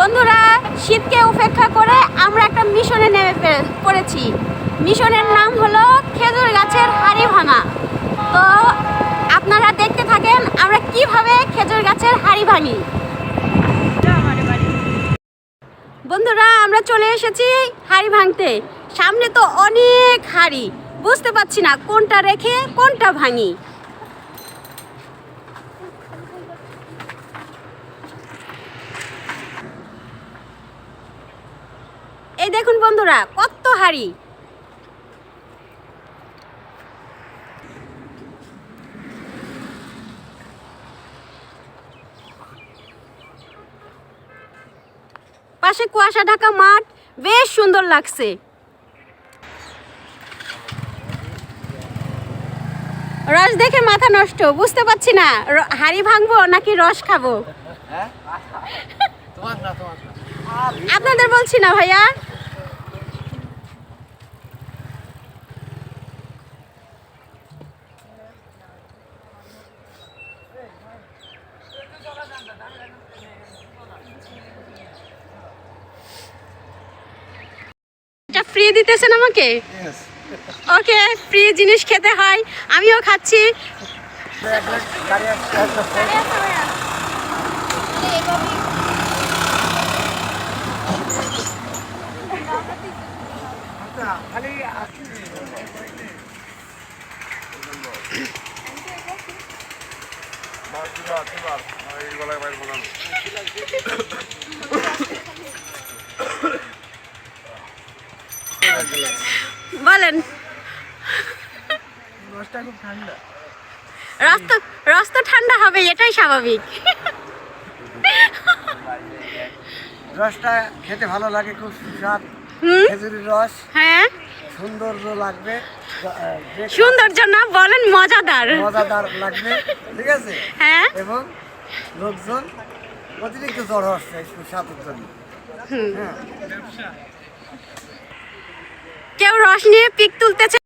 বন্ধুরা, শীতকে উপেক্ষা করে আমরা একটা মিশনে নেমে পড়েছি। মিশনের নাম হলো খেজুর গাছের হাড়ি ভাঙা। তো আপনারা দেখতে থাকেন আমরা কিভাবে খেজুর গাছের হাড়ি ভাঙি। বন্ধুরা, আমরা চলে এসেছি হাড়ি ভাঙতে। সামনে তো অনেক হাড়ি, বুঝতে পারছি না কোনটা রেখে কোনটা ভাঙি। এই দেখুন বন্ধুরা, কত হাড়ি। পাশে কুয়াশা ঢাকা মাঠ, বেশ সুন্দর লাগছে। রস দেখে মাথা নষ্ট, বুঝতে পারছি না হাড়ি ভাঙবো নাকি রস খাবো। আপনাদের বলছি না ভাইয়া। এটা ফ্রি দিতেছেন আমাকে? ওকে, ফ্রি জিনিস খেতে হয়, আমিও খাচ্ছি। বলেন। রস তো ঠান্ডা হবে, এটাই স্বাভাবিক। রসটা খেতে ভালো লাগে, খুব সুস্বাদ। খেজুরের রস, হ্যাঁ, সৌন্দর্য লাগবে। সৌন্দর্য না, বলেন মজাদার। মজাদার লাগবে, ঠিক আছে। হ্যাঁ, এবং লোকজন অতিরিক্ত জ্বর হচ্ছে সুস্বাদের জন্য। কেউ রস নিয়ে পিক তুলতেছে।